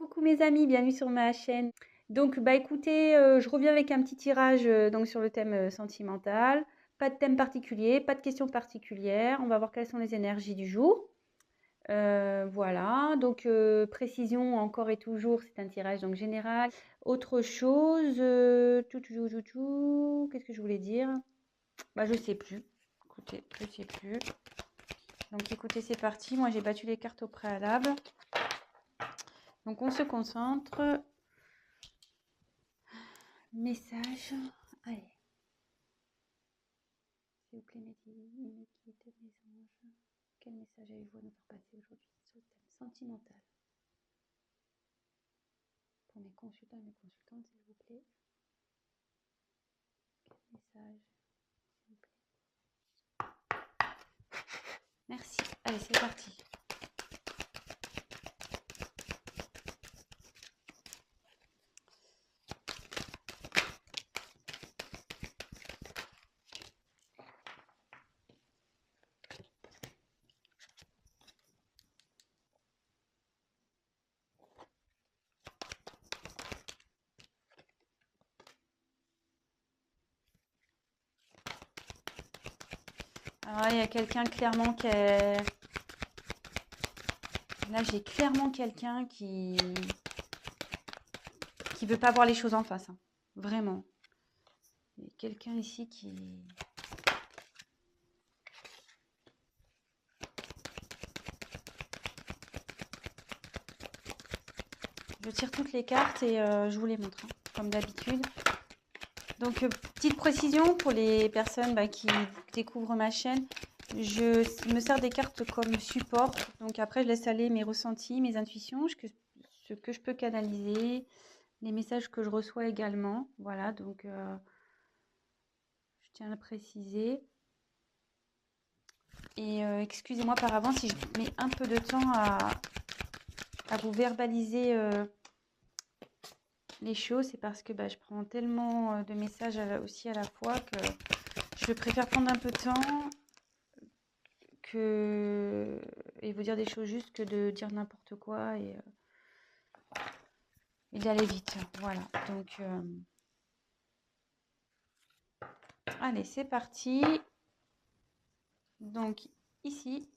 coucou mes amis, bienvenue sur ma chaîne. Donc bah écoutez, je reviens avec un petit tirage donc sur le thème sentimental. Pas de thème particulier, pas de questions particulières. On va voir quelles sont les énergies du jour. Voilà, donc précision encore et toujours, c'est un tirage donc général. Autre chose, qu'est-ce que je voulais dire? Bah je sais plus. Écoutez, je sais plus. Donc écoutez, c'est parti. Moi j'ai battu les cartes au préalable. Donc on se concentre. Message. Allez. S'il vous plaît, mes guides, mes anges. Quel message avez-vous à nous faire passer aujourd'hui sur le thème sentimental? Pour mes consultants et mes consultantes, s'il vous plaît. Quel message, s'il vous plaît? Merci. Allez, c'est parti. Alors, il y a quelqu'un clairement qui est... Là, j'ai clairement quelqu'un qui veut pas voir les choses en face. Hein. Vraiment. Il y a quelqu'un ici qui... Je tire toutes les cartes et je vous les montre, hein, comme d'habitude. Donc, petite précision pour les personnes qui découvrent ma chaîne. Je me sers des cartes comme support. Donc, après, je laisse aller mes ressentis, mes intuitions, ce que je peux canaliser, les messages que je reçois également. Voilà, donc, je tiens à le préciser. Et excusez-moi par avance si je mets un peu de temps à vous verbaliser les choses. C'est parce que je prends tellement de messages aussi à la fois que je préfère prendre un peu de temps et vous dire des choses justes que de dire n'importe quoi et d'aller vite. Voilà, donc allez, c'est parti. Donc ici,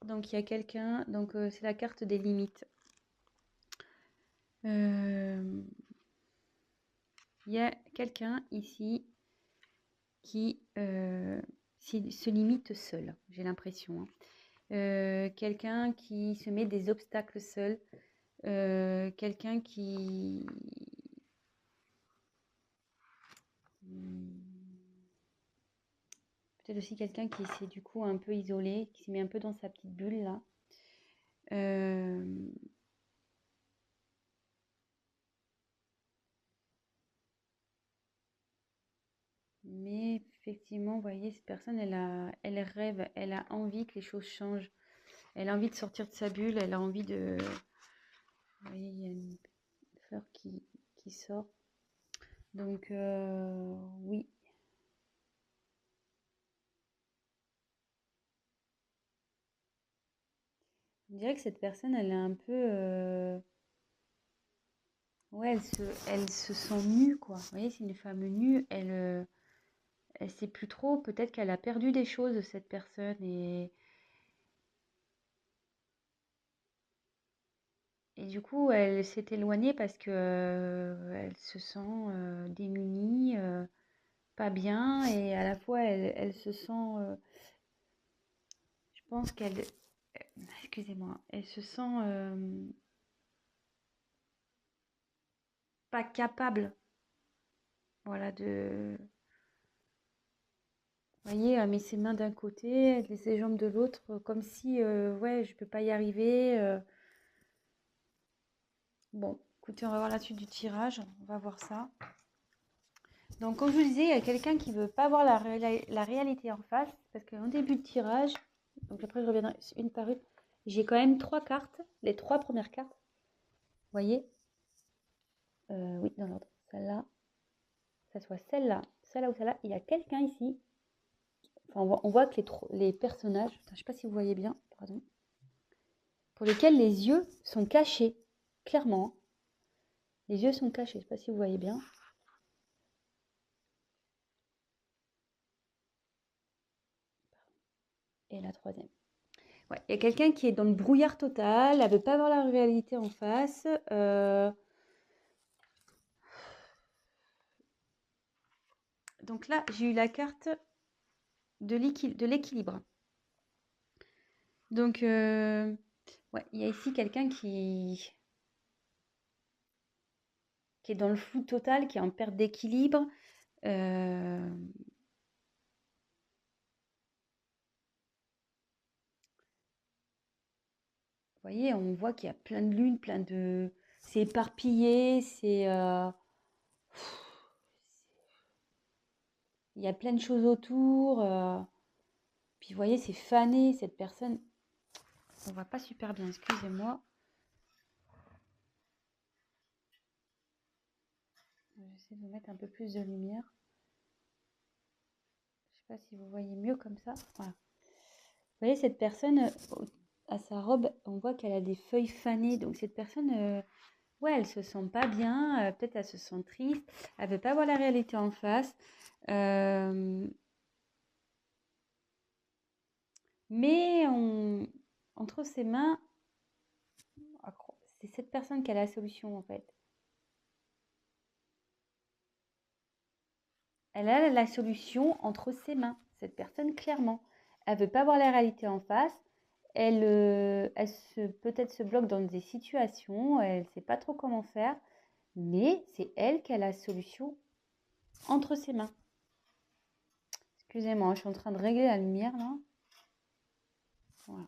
donc il y a quelqu'un, donc c'est la carte des limites. Il y a quelqu'un ici qui se limite seul, j'ai l'impression. Hein. Quelqu'un qui se met des obstacles seul. Quelqu'un qui... Peut-être aussi quelqu'un qui s'est du coup un peu isolé, qui se met un peu dans sa petite bulle là. Mais effectivement, vous voyez, cette personne, elle rêve, elle a envie que les choses changent. Elle a envie de sortir de sa bulle, elle a envie de... Vous voyez, il y a une fleur qui sort. Donc, oui. Je dirais que cette personne, elle est un peu... Ouais, elle se sent nue, quoi. Vous voyez, c'est une femme nue. Elle sait plus trop. Peut-être qu'elle a perdu des choses, cette personne. Et du coup, elle s'est éloignée parce que elle se sent démunie, pas bien. Et à la fois, elle se sent... je pense qu'elle... Excusez-moi. Elle se sent pas capable. Voilà, de... Vous voyez, elle met ses mains d'un côté, elle met ses jambes de l'autre, comme si, ouais, je peux pas y arriver. Bon, écoutez, on va voir la suite du tirage, on va voir ça. Donc, comme je vous disais, il y a quelqu'un qui veut pas voir la réalité en face, parce qu'en début de tirage, donc après je reviendrai une par une, j'ai quand même 3 cartes, les 3 premières cartes. Vous voyez? Oui, dans l'ordre. Celle-là, ça soit celle-là, celle-là ou celle-là. Il y a quelqu'un ici. Enfin, on voit que les personnages, je ne sais pas si vous voyez bien, pardon. pour lesquels les yeux sont cachés, clairement. Les yeux sont cachés, je ne sais pas si vous voyez bien. Et la troisième. Ouais, il y a quelqu'un qui est dans le brouillard total, elle ne veut pas voir la réalité en face. Donc là, j'ai eu la carte de l'équilibre. Donc, ouais, il y a ici quelqu'un qui est dans le flou total, qui est en perte d'équilibre. Vous voyez, on voit qu'il y a plein de lunes, c'est éparpillé, il y a plein de choses autour. Puis vous voyez, c'est fané, cette personne. On voit pas super bien, excusez-moi. J'essaie de vous mettre un peu plus de lumière. Je ne sais pas si vous voyez mieux comme ça. Voilà. Vous voyez, cette personne, à sa robe, on voit qu'elle a des feuilles fanées. Donc cette personne, ouais, elle se sent pas bien. Peut-être elle se sent triste. Elle veut pas voir la réalité en face. Mais entre ses mains, c'est cette personne qui a la solution en fait. Elle a la solution entre ses mains, cette personne clairement. Elle veut pas voir la réalité en face. Elle peut-être se bloque dans des situations, elle ne sait pas trop comment faire, mais c'est elle qui a la solution entre ses mains. Excusez-moi, je suis en train de régler la lumière là. Voilà.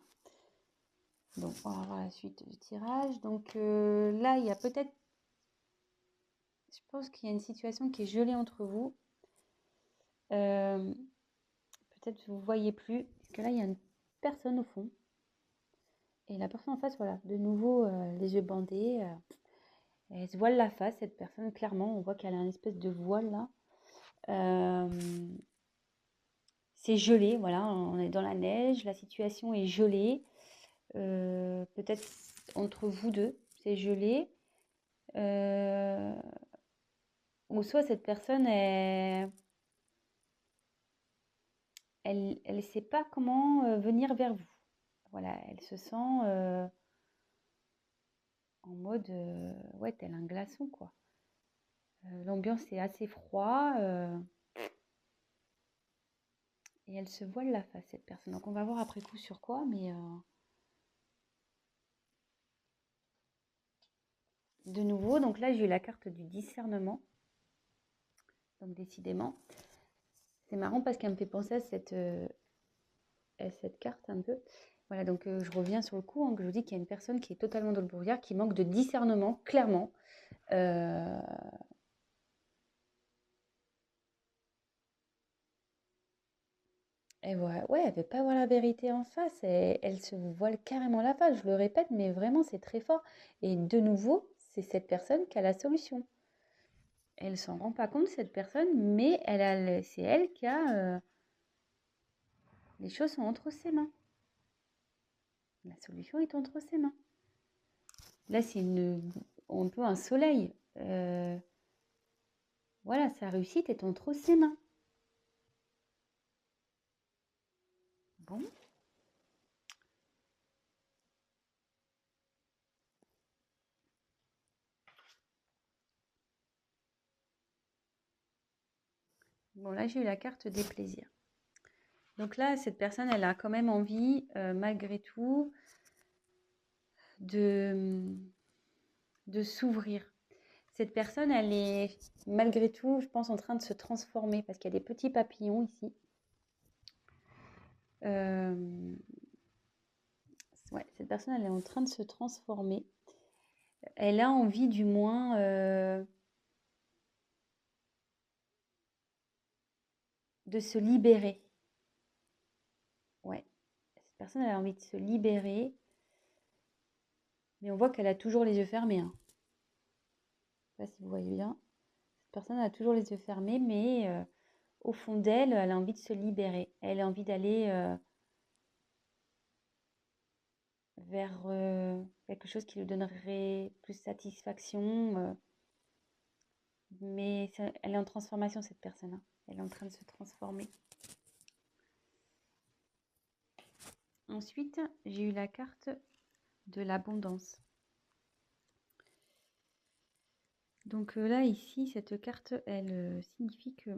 Donc, on va voir la suite du tirage. Donc là, il y a peut-être, je pense qu'il y a une situation qui est gelée entre vous. Peut-être vous ne voyez plus, parce que là, il y a une personne au fond. Et la personne en face, voilà, de nouveau, les yeux bandés. Elle se voile la face, cette personne, clairement. On voit qu'elle a une espèce de voile là. C'est gelé, voilà, on est dans la neige, la situation est gelée. Peut-être entre vous deux, c'est gelé. Ou soit cette personne, elle ne sait pas comment venir vers vous. Voilà, elle se sent en mode, ouais, tel un glaçon, quoi. L'ambiance est assez froid et elle se voile la face, cette personne. Donc on va voir après coup sur quoi, mais de nouveau, donc là j'ai eu la carte du discernement. Donc décidément, c'est marrant parce qu'elle me fait penser à cette carte un peu. Voilà, donc je reviens sur le coup, hein, que je vous dis qu'il y a une personne qui est totalement dans le brouillard, qui manque de discernement, clairement. Et voilà, ouais, elle ne veut pas voir la vérité en face, et elle se voile carrément la face, je le répète, mais vraiment c'est très fort. Et de nouveau, c'est cette personne qui a la solution. Elle s'en rend pas compte, cette personne, mais c'est elle qui a... les choses sont entre ses mains. La solution est entre ses mains. Là, c'est un peu un soleil. Voilà, sa réussite est entre ses mains. Bon. Bon, là, j'ai eu la carte des plaisirs. Donc là, cette personne, elle a quand même envie, malgré tout, de s'ouvrir. Cette personne, elle est, malgré tout, je pense, en train de se transformer parce qu'il y a des petits papillons ici. Ouais, cette personne, elle est en train de se transformer. Elle a envie, du moins, de se libérer. Ouais, cette personne, elle a envie de se libérer. Mais on voit qu'elle a toujours les yeux fermés, hein. Je ne sais pas si vous voyez bien. Cette personne a toujours les yeux fermés, mais au fond d'elle, elle a envie de se libérer. Elle a envie d'aller vers quelque chose qui lui donnerait plus satisfaction. Mais elle est en transformation, cette personne, hein. Elle est en train de se transformer. Ensuite, j'ai eu la carte de l'abondance. Donc là, ici, cette carte, elle signifie que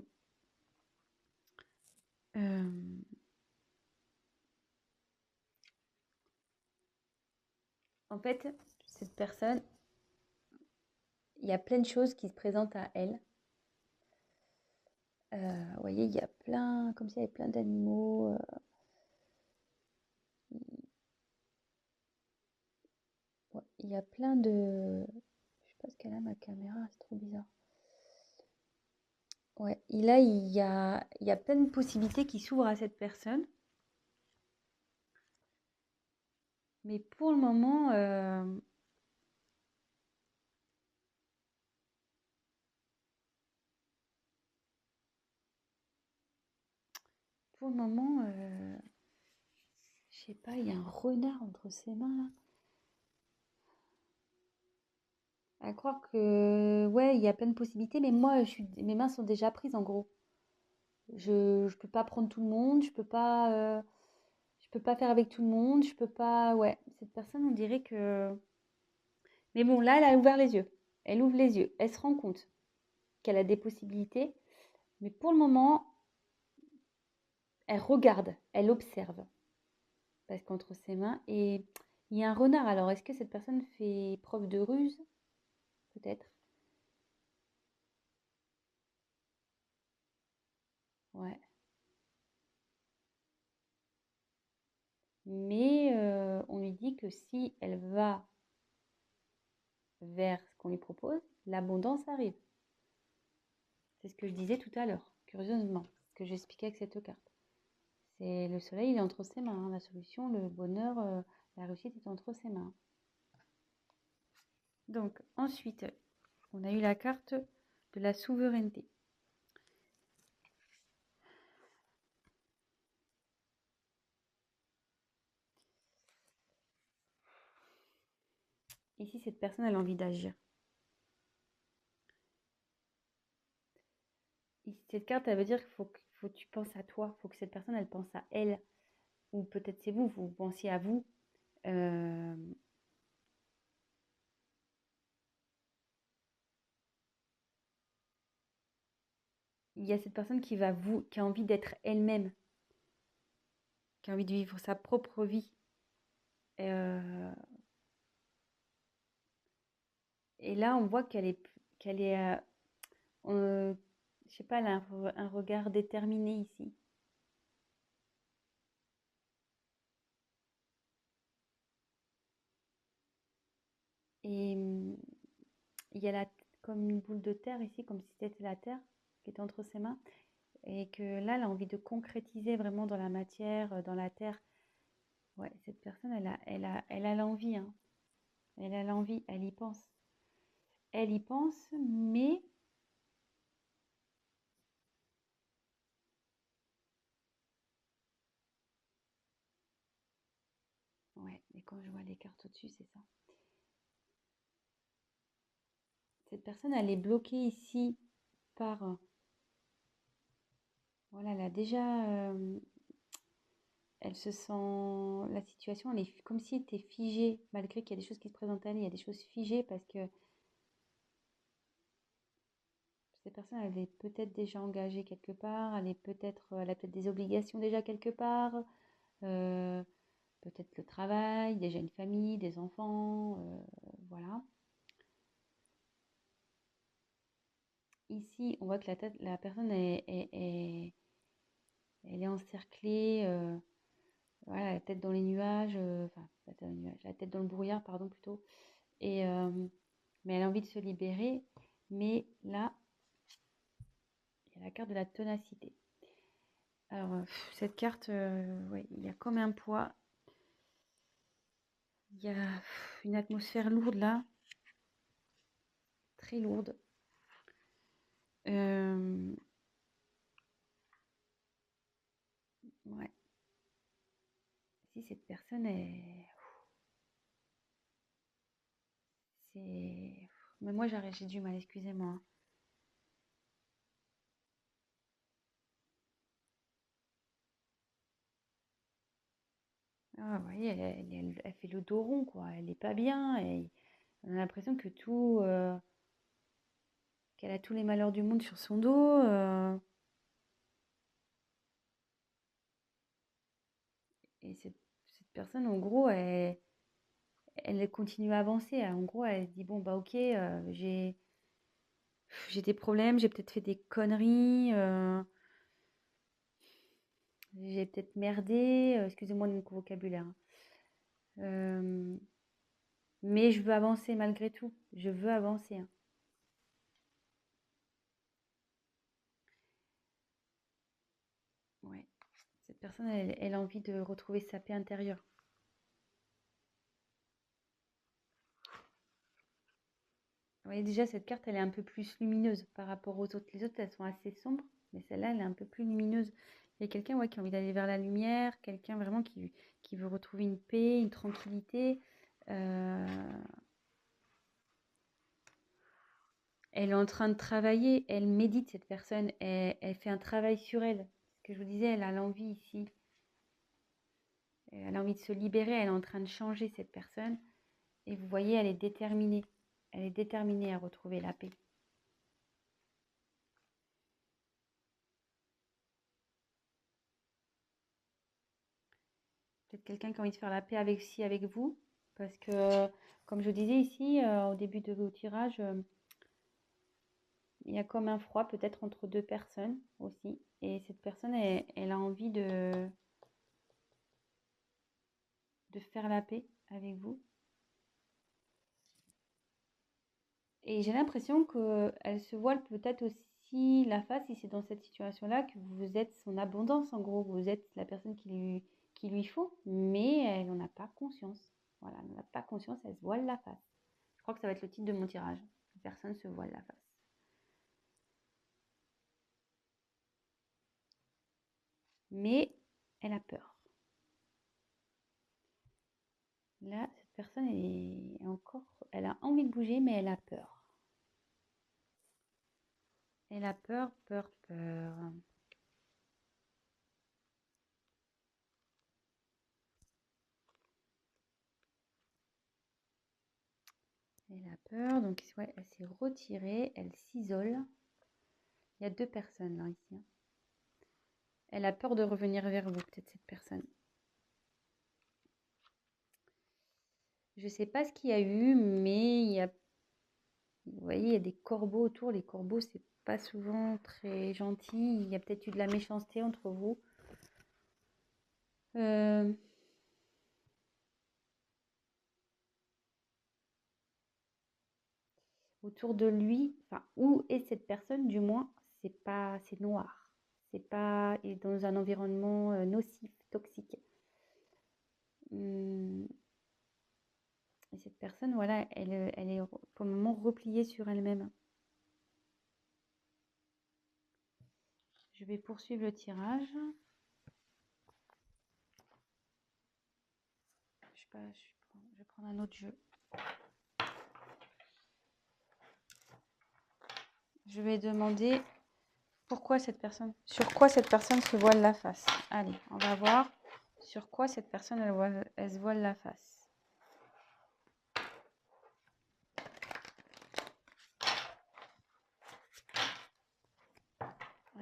en fait, cette personne, il y a plein de choses qui se présentent à elle. Vous voyez, il y a plein, comme s'il y avait plein d'animaux. Ouais, il y a plein de... Je sais pas ce qu'elle a, ma caméra, c'est trop bizarre. Ouais, et là, il y a plein de possibilités qui s'ouvrent à cette personne. Mais pour le moment, je sais pas, il y a un renard entre ses mains là. À croire que, ouais, il y a plein de possibilités, mais moi, mes mains sont déjà prises en gros. Je peux pas prendre tout le monde, je peux pas faire avec tout le monde, je peux pas, ouais. Cette personne, on dirait que, mais bon, là, elle a ouvert les yeux. Elle ouvre les yeux. Elle se rend compte qu'elle a des possibilités, mais pour le moment, elle regarde, elle observe, parce qu'entre ses mains, et il y a un renard. Alors, est-ce que cette personne fait preuve de ruse? Peut-être. Ouais. Mais on lui dit que si elle va vers ce qu'on lui propose, l'abondance arrive. C'est ce que je disais tout à l'heure, curieusement, ce que j'expliquais avec cette carte. C'est le soleil, il est entre ses mains, hein. La solution, le bonheur, la réussite est entre ses mains. Donc ensuite, on a eu la carte de la souveraineté. Ici, cette personne, elle a envie d'agir. Cette carte, elle veut dire qu'il faut que tu penses à toi, il faut que cette personne, elle pense à elle. Ou peut-être c'est vous, vous pensiez à vous. Euh, il y a cette personne qui a envie d'être elle-même, qui a envie de vivre sa propre vie. Euh, et là, on voit qu'elle est, je sais pas, elle a un regard déterminé ici. Et il y a comme une boule de terre ici, comme si c'était la terre qui était entre ses mains. Et que là, elle a envie de concrétiser vraiment dans la matière, dans la terre. Ouais, cette personne, elle a l'envie, hein. Elle a l'envie, elle y pense. Elle y pense, mais ouais, et quand je vois les cartes au-dessus, c'est ça. Cette personne, elle est bloquée ici par... voilà, elle a déjà... elle se sent... La situation, elle est comme si elle était figée, malgré qu'il y a des choses qui se présentent à elle, il y a des choses figées parce que cette personne, elle est peut-être déjà engagée quelque part, elle a peut-être des obligations déjà quelque part, euh, peut-être le travail, déjà une famille, des enfants, voilà. Ici, on voit que la personne elle est encerclée, voilà, la tête dans les nuages, enfin, la tête dans les nuages, la tête dans le brouillard, pardon, plutôt. Et, mais elle a envie de se libérer. Mais là, il y a la carte de la ténacité. Alors, cette carte, ouais, il y a comme un poids. Il y a une atmosphère lourde là, très lourde. Ouais. Si cette personne est... c'est... Mais moi, j'ai du mal, excusez-moi. Ah, vous voyez, elle fait le dos rond, quoi. Elle est pas bien. Et on a l'impression que qu'elle a tous les malheurs du monde sur son dos. Et cette personne, en gros, elle continue à avancer. En gros, elle dit, bon, bah ok, j'ai des problèmes, j'ai peut-être fait des conneries, j'ai peut-être merdé, excusez-moi de mon vocabulaire, hein. Euh, mais je veux avancer malgré tout. Je veux avancer, hein. Ouais. Cette personne, elle a envie de retrouver sa paix intérieure. Vous voyez, déjà, cette carte, elle est un peu plus lumineuse par rapport aux autres. Les autres, elles sont assez sombres, mais celle-là, elle est un peu plus lumineuse. Il y a quelqu'un, ouais, qui a envie d'aller vers la lumière, quelqu'un vraiment qui veut retrouver une paix, une tranquillité. Euh, Elle est en train de travailler, elle médite, cette personne, elle fait un travail sur elle. Ce que je vous disais, elle a l'envie ici. Elle a envie de se libérer, elle est en train de changer, cette personne. Et vous voyez, elle est déterminée. Elle est déterminée à retrouver la paix. Peut-être quelqu'un qui a envie de faire la paix avec vous. Parce que, comme je disais ici, au début de vos tirages, il y a comme un froid peut-être entre deux personnes aussi. Et cette personne, elle a envie de faire la paix avec vous. Et j'ai l'impression qu'elle se voile peut-être aussi la face, si c'est dans cette situation-là, que vous êtes son abondance, en gros. Vous êtes la personne qui lui faut, mais elle n'en a pas conscience. Voilà, elle n'en a pas conscience, elle se voile la face. Je crois que ça va être le titre de mon tirage. Personne se voile la face. Mais elle a peur. Là, cette personne est encore... Elle a envie de bouger, mais elle a peur. Elle a peur, peur, peur. Elle a peur, donc ouais, elle s'est retirée, elle s'isole. Il y a deux personnes là, ici, hein. Elle a peur de revenir vers vous, peut-être cette personne. Je ne sais pas ce qu'il y a eu, mais vous voyez, il y a des corbeaux autour. Les corbeaux, c'est pas souvent très gentil. Il y a peut-être eu de la méchanceté entre vous. Autour de lui, enfin, où est cette personne, du moins, c'est noir. C'est pas est dans un environnement nocif, toxique. Hum, Et cette personne, voilà, elle est pour le moment repliée sur elle-même. Je vais poursuivre le tirage. Je vais prendre un autre jeu. Je vais demander sur quoi cette personne se voile la face. Allez, on va voir sur quoi cette personne elle se voile la face.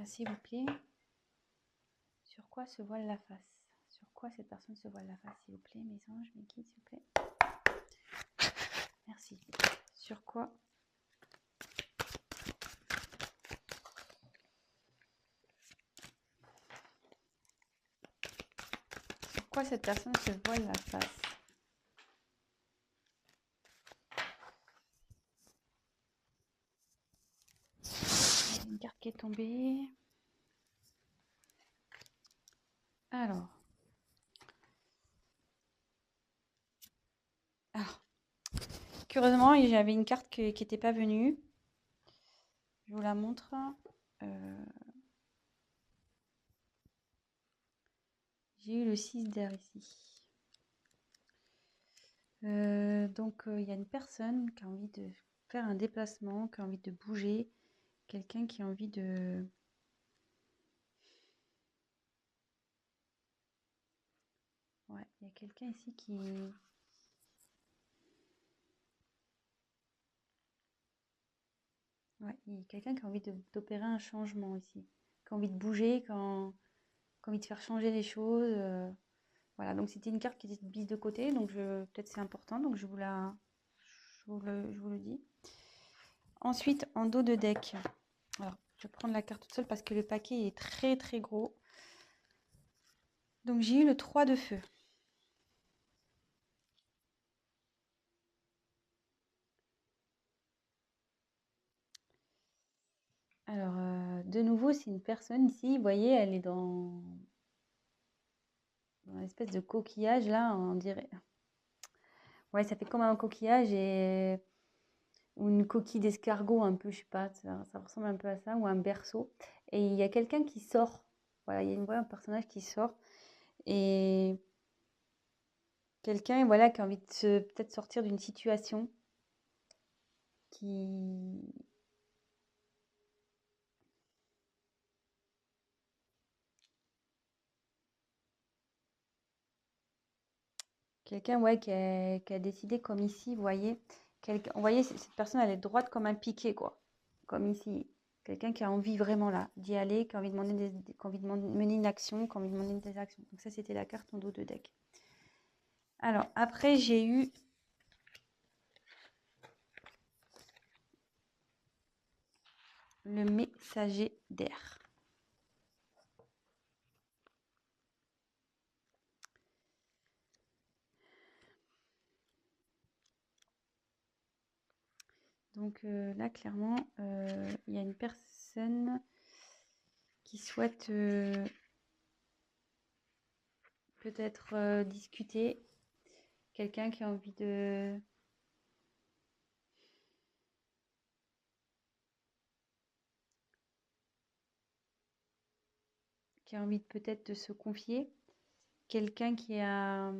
S'il vous plaît. Sur quoi se voile la face? Sur quoi cette personne se voile la face, s'il vous plaît, mes anges, mes guides, s'il vous plaît. Merci. Sur quoi? Sur quoi cette personne se voile la face? Il y a une carte qui est tombée. Alors. Curieusement, j'avais une carte qui n'était pas venue. Je vous la montre. J'ai eu le 6 d'air ici. Donc, il y a une personne qui a envie de faire un déplacement, qui a envie de bouger, quelqu'un qui a envie de... Ouais, il y a quelqu'un ici qui... Ouais, il y a quelqu'un qui a envie d'opérer un changement ici, qui a envie de bouger, qui a envie de faire changer les choses. Voilà, donc c'était une carte qui était mise de côté, donc peut-être c'est important, donc je vous le dis. Ensuite, en dos de deck, alors je vais prendre la carte toute seule parce que le paquet est très très gros. Donc j'ai eu le 3 de feu. Alors, de nouveau, c'est une personne ici, vous voyez, elle est dans une espèce de coquillage là, on dirait. Ouais, ça fait comme un coquillage ou une coquille d'escargot un peu, je sais pas, ça ressemble un peu à ça, ou un berceau. Et il y a quelqu'un qui sort. Voilà, il y a un personnage qui sort. Et quelqu'un, voilà, qui a envie de peut-être sortir d'une situation qui... Quelqu'un, ouais, qui a décidé comme ici, vous voyez. Vous voyez, cette personne, elle est droite comme un piquet, quoi. Comme ici. Quelqu'un qui a envie vraiment là d'y aller, qui a envie de, qui a envie de mener une action, qui a envie de mener des actions. Donc ça, c'était la carte en dos de deck. Alors, après, j'ai eu le messager d'air. Donc là, clairement, il y a une personne qui souhaite peut-être discuter. Quelqu'un qui a envie de... qui a envie peut-être de se confier. Quelqu'un qui a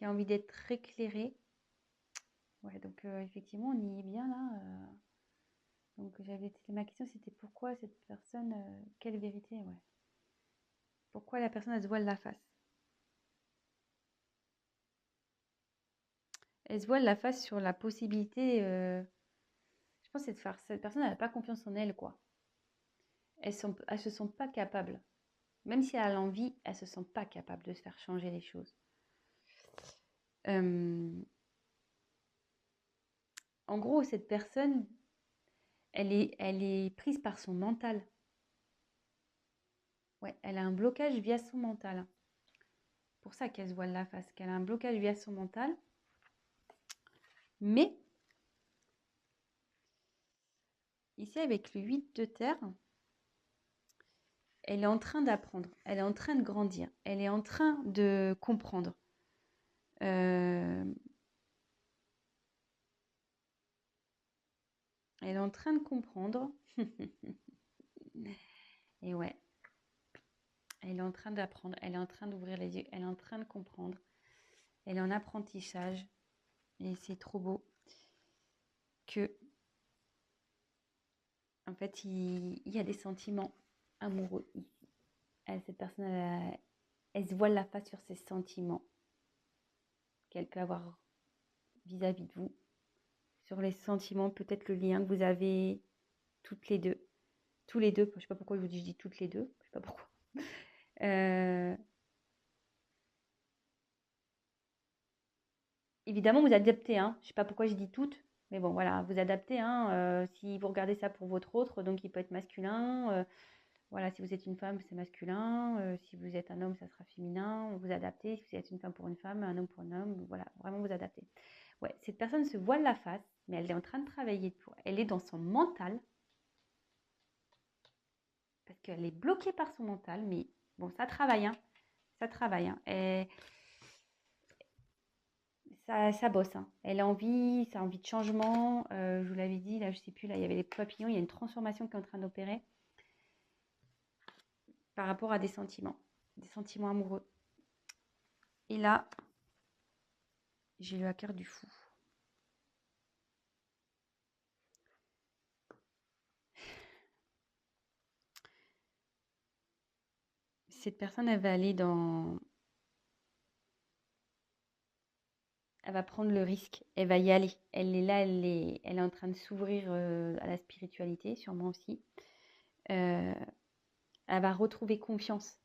envie d'être éclairé. Ouais, donc effectivement, on y est bien là. Donc ma question, c'était pourquoi cette personne, quelle vérité, ouais. Pourquoi la personne, elle se voile la face? Elle se voile la face sur la possibilité, je pense, c'est de faire, cette personne, elle n'a pas confiance en elle, quoi. Elles se sentent pas capables. Même si elle a l'envie, elles se sentent pas capables de se faire changer les choses. En gros, cette personne, elle est prise par son mental. Ouais, elle a un blocage via son mental. Pour ça qu'elle se voile la face, qu'elle a un blocage via son mental. Mais, ici, avec le 8 de terre, elle est en train d'apprendre, elle est en train de grandir, elle est en train de comprendre. Elle est en train de comprendre. Et ouais, elle est en train d'apprendre, elle est en train d'ouvrir les yeux, elle est en train de comprendre. Elle est en apprentissage. Et c'est trop beau que, en fait, il y a des sentiments amoureux ici. Cette personne, elle se voile la face sur ses sentiments qu'elle peut avoir vis-à-vis de vous. Sur les sentiments, peut-être le lien que vous avez toutes les deux. Tous les deux, je ne sais pas pourquoi je dis toutes les deux, je ne sais pas pourquoi. Évidemment, vous adaptez, hein. Je ne sais pas pourquoi je dis toutes, mais bon, voilà, vous adaptez, hein. Si vous regardez ça pour votre autre, donc il peut être masculin. Voilà, si vous êtes une femme, c'est masculin. Si vous êtes un homme, ça sera féminin. Vous adaptez. Si vous êtes une femme pour une femme, un homme pour un homme. Voilà, vraiment vous adaptez. Ouais, cette personne se voile la face, mais elle est en train de travailler pour. Elle est dans son mental. Parce qu'elle est bloquée par son mental. Mais bon, ça travaille, hein. Ça travaille, hein. Et ça bosse, hein. Elle a envie, ça a envie de changement. Je vous l'avais dit, là, je sais plus, là, il y avait les papillons. Il y a une transformation qui est en train d'opérer par rapport à des sentiments amoureux. Et là, j'ai eu la carte du fou. cette personne, elle va aller dans... Elle va prendre le risque, elle va y aller. Elle est là, elle est en train de s'ouvrir à la spiritualité, sûrement aussi. Euh, Elle va retrouver confiance.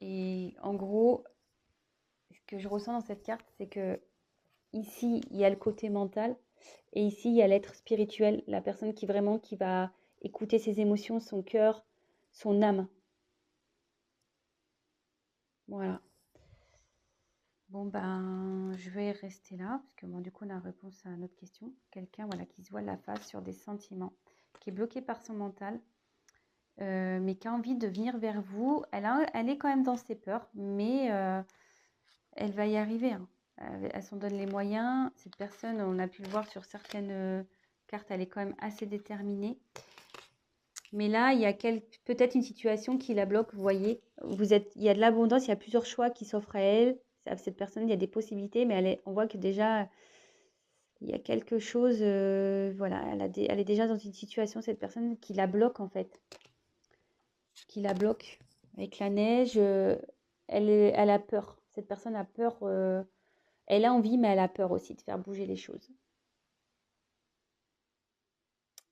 Et en gros, ce que je ressens dans cette carte, c'est que ici, il y a le côté mental et ici, il y a l'être spirituel, la personne qui vraiment qui va écouter ses émotions, son cœur, son âme. Voilà. Bon, ben, je vais rester là, parce que bon, du coup, on a réponse à notre question. Quelqu'un voilà, qui se voit la face sur des sentiments, qui est bloqué par son mental, mais qui a envie de venir vers vous. Elle est quand même dans ses peurs, mais elle va y arriver, hein. Elle s'en donne les moyens. Cette personne, on a pu le voir sur certaines cartes, elle est quand même assez déterminée. Mais là, il y a peut-être une situation qui la bloque. Vous voyez, il y a de l'abondance, il y a plusieurs choix qui s'offrent à elle. Cette personne, il y a des possibilités, mais on voit que déjà, il y a quelque chose. Voilà, elle est déjà dans une situation, cette personne, qui la bloque en fait. Qui la bloque. Avec la neige, elle a peur. Cette personne a peur. Elle a envie, mais elle a peur aussi de faire bouger les choses.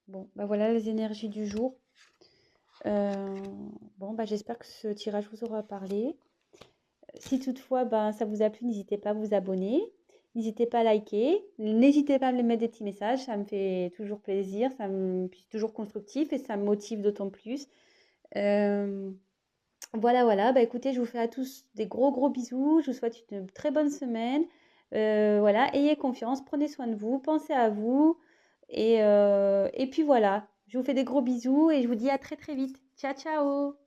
Bon, bah voilà les énergies du jour. Euh, bon, bah j'espère que ce tirage vous aura parlé. Si toutefois bah, ça vous a plu, n'hésitez pas à vous abonner. N'hésitez pas à liker. N'hésitez pas à me mettre des petits messages. Ça me fait toujours plaisir. C'est toujours constructif et ça me motive d'autant plus. Euh, voilà. Bah, écoutez, je vous fais à tous des gros, gros bisous. Je vous souhaite une très bonne semaine. Voilà, ayez confiance. Prenez soin de vous. Pensez à vous. Et puis voilà. Je vous fais des gros bisous et je vous dis à très, très vite. Ciao, ciao!